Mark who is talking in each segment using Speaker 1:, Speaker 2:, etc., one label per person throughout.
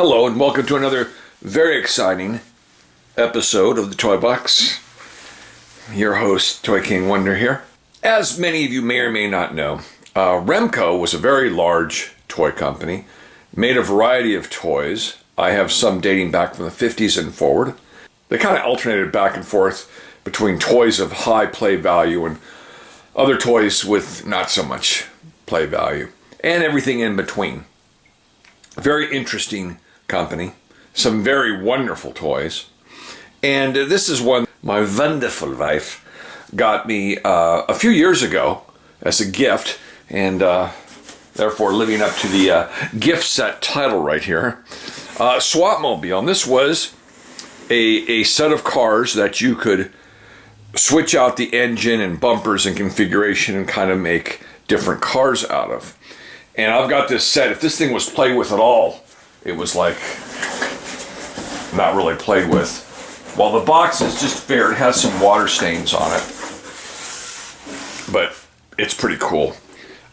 Speaker 1: Hello and welcome to another very exciting episode of the Toy Box. Your host, Toy King Wonder here. As many of you may or may not know, Remco was a very large toy company, made a variety of toys. I have some dating back from the 50s and forward. They kind of alternated back and forth between toys of high play value and other toys with not so much play value, and everything in between. Very interesting company, some very wonderful toys, and this is one my wonderful wife got me a few years ago as a gift, and therefore living up to the gift set title right here, Swapmobile. And this was a set of cars that you could switch out the engine and bumpers and configuration and kind of make different cars out of. And I've got this set. If this thing was played with at all, it was like not really played with. Well, the box is just fair. It has some water stains on it, but it's pretty cool.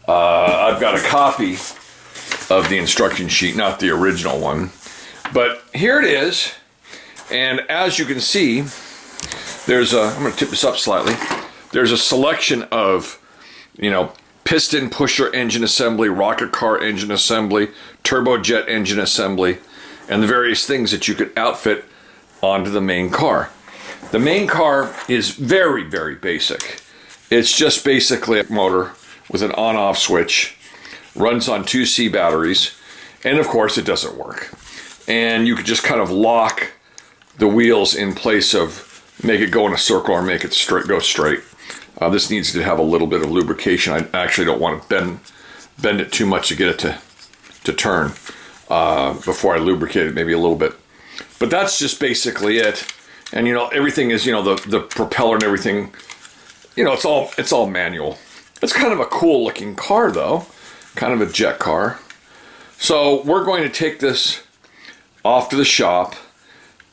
Speaker 1: I've got a copy of the instruction sheet, not the original one, but here it is. And as you can see, I'm going to tip this up slightly. There's a selection of, piston pusher engine assembly, rocket car engine assembly, turbojet engine assembly, and the various things that you could outfit onto the main car. The main car is very, very basic. It's just basically a motor with an on-off switch, runs on 2C batteries, and of course it doesn't work. And you could just kind of lock the wheels in place of make it go in a circle or make it go straight. This needs to have a little bit of lubrication. I actually don't want to bend it too much to get it to turn before I lubricate it maybe a little bit. But that's just basically it. And everything is, the propeller and everything, it's all manual. It's kind of a cool looking car though, kind of a jet car. So we're going to take this off to the shop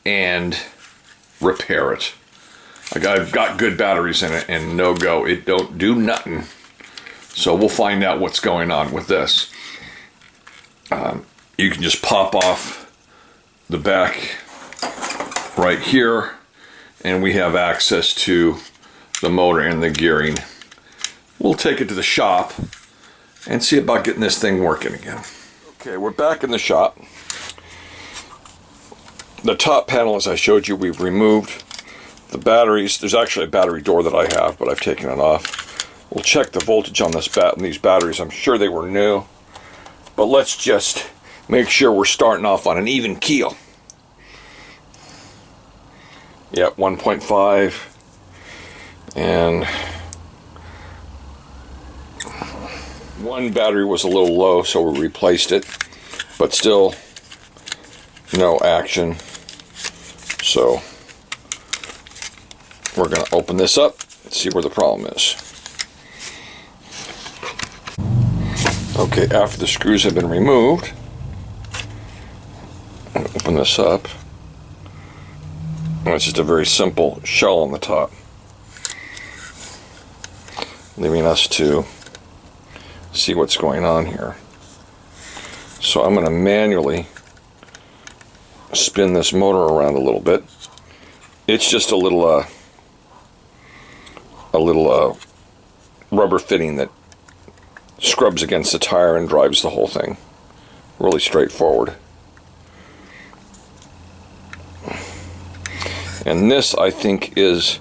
Speaker 1: and repair it. I've got good batteries in it, and no go. It don't do nothing. So we'll find out what's going on with this. You can just pop off the back right here, and we have access to the motor and the gearing. We'll take it to the shop and see about getting this thing working again. Okay, we're back in the shop. The top panel, as I showed you, we've removed. The batteries, there's actually a battery door that I have, but I've taken it off. We'll check the voltage on these batteries. I'm sure they were new, but let's just make sure we're starting off on an even keel. Yep, 1.5, and one battery was a little low, so we replaced it, but still no action. So we're going to open this up and see where the problem is. Okay, after the screws have been removed, I'm going to open this up. And it's just a very simple shell on the top, leaving us to see what's going on here. So I'm going to manually spin this motor around a little bit. It's just a little rubber fitting that scrubs against the tire and drives the whole thing. Really straightforward. And this, I think, is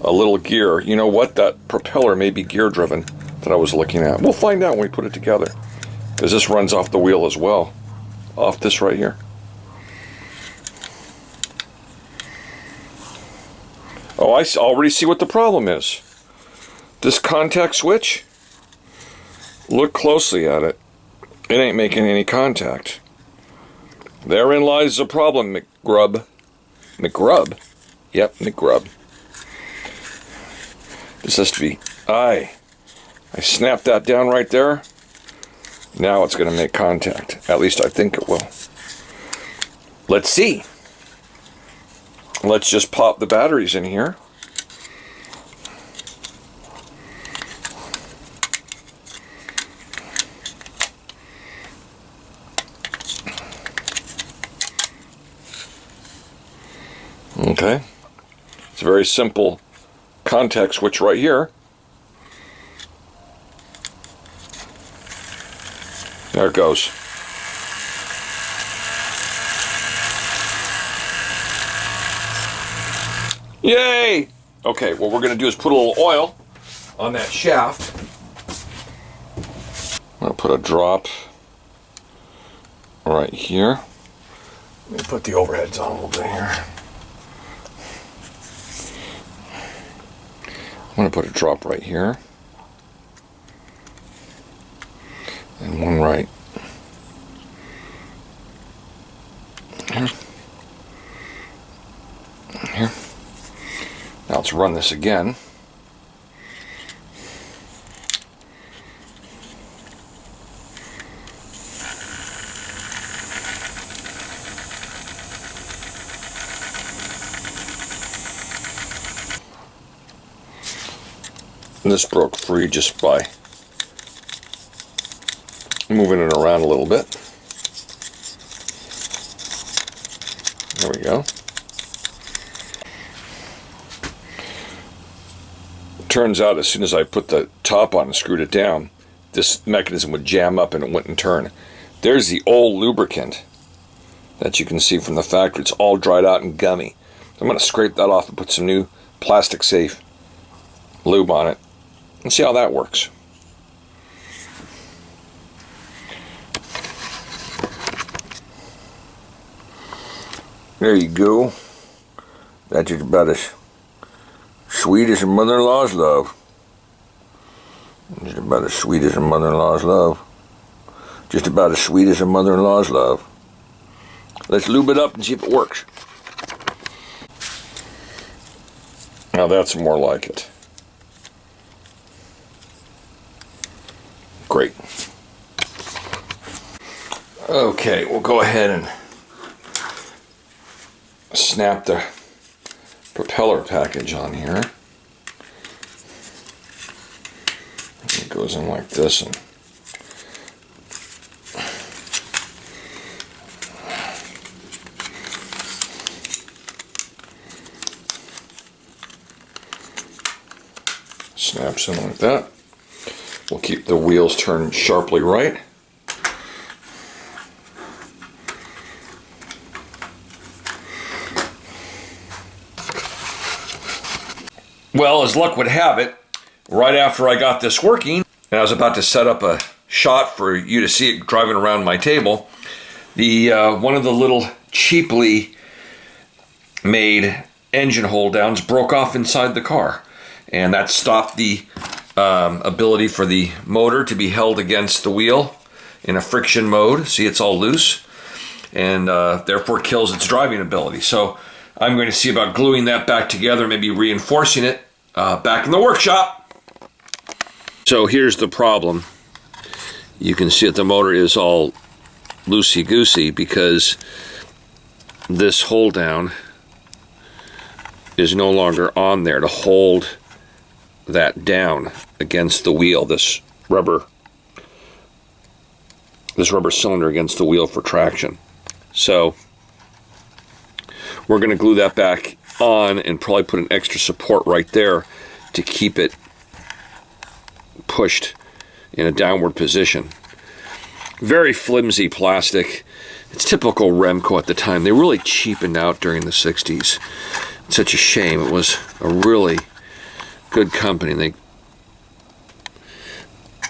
Speaker 1: a little gear. You know what? That propeller may be gear driven that I was looking at. We'll find out when we put it together, because this runs off the wheel as well, off this right here. Oh, I already see what the problem is. This contact switch, look closely at it. It ain't making any contact. Therein lies the problem, McGrub. McGrub? Yep, McGrub. This has to be, I snapped that down right there. Now it's going to make contact. At least I think it will. Let's see. Let's just pop the batteries in here. Okay, it's a very simple contact switch right here. There it goes. Yay! Okay, what we're going to do is put a little oil on that shaft. I'm going to put a drop right here. Let me put the overheads on a little bit here. I'm going to put a drop right here. And one right here. Here. Now let's run this again. And this broke free just by moving it around a little bit. There we go. Turns out as soon as I put the top on and screwed it down, this mechanism would jam up and it wouldn't turn. There's the old lubricant that you can see from the factory. It's all dried out and gummy. I'm going to scrape that off and put some new plastic safe lube on it and see how that works. There you go. That's just about as sweet as your mother-in-law's love. Just about as sweet as your mother-in-law's love. Just about as sweet as your mother-in-law's love. Let's lube it up and see if it works. Now that's more like it. Great. Okay, we'll go ahead and snap the propeller package on here. It goes in like this and snaps in like that. We'll keep the wheels turned sharply right. Well, as luck would have it, right after I got this working, and I was about to set up a shot for you to see it driving around my table, the one of the little cheaply made engine hold downs broke off inside the car, and that stopped the ability for the motor to be held against the wheel in a friction mode. See, it's all loose, and therefore kills its driving ability. So I'm going to see about gluing that back together, maybe reinforcing it back in the workshop. So here's the problem. You can see that the motor is all loosey-goosey because this hold down is no longer on there to hold that down against the wheel, this rubber cylinder against the wheel for traction. So we're going to glue that back on and probably put an extra support right there to keep it pushed in a downward position. Very flimsy plastic. It's typical Remco at the time. They really cheapened out during the 60s. It's such a shame. It was a really good company.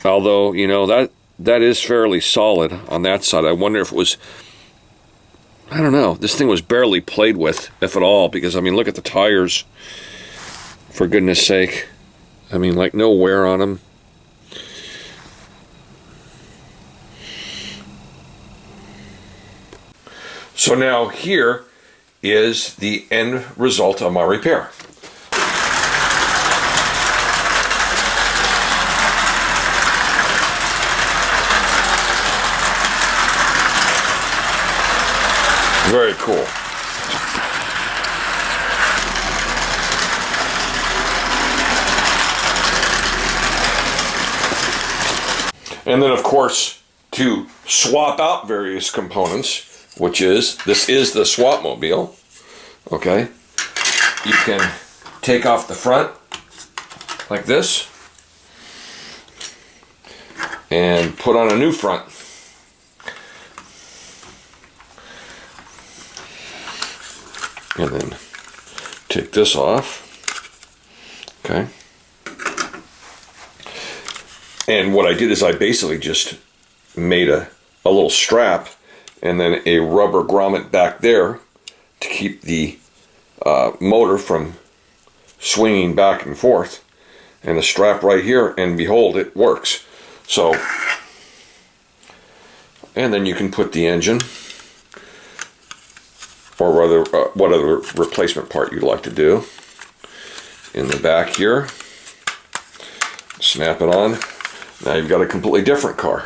Speaker 1: Although, you know, that is fairly solid on that side. I wonder if it was, I don't know, this thing was barely played with, if at all, because, I mean, look at the tires, for goodness sake. I mean, like, no wear on them. So now here is the end result of my repair. Very cool. And then, of course, to swap out various components, which is, this is the Swapmobile, okay? you can take off the front like this and put on a new front. And then take this off. Okay. And what I did is I basically just made a little strap and then a rubber grommet back there to keep the motor from swinging back and forth, and a strap right here, and behold, it works. So, and then you can put the engine or rather what other replacement part you'd like to do in the back here. Snap it on. Now you've got a completely different car,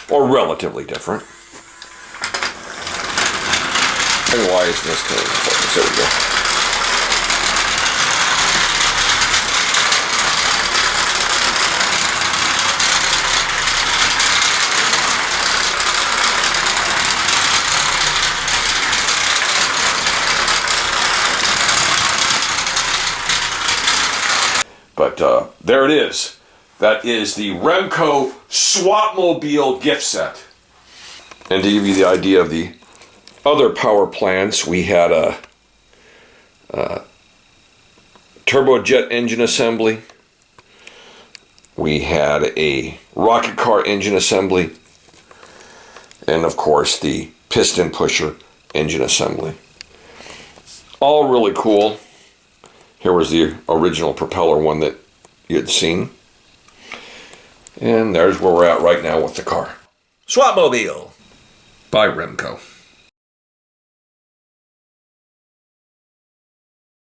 Speaker 1: or relatively different. And why isn't this kind of focus? There we go. But there it is. That is the Remco Swapmobile gift set. And to give you the idea of the other power plants, we had a turbojet engine assembly. We had a rocket car engine assembly. And of course the piston pusher engine assembly. All really cool. Here was the original propeller one that you had seen. And there's where we're at right now with the car. Swapmobile by Remco.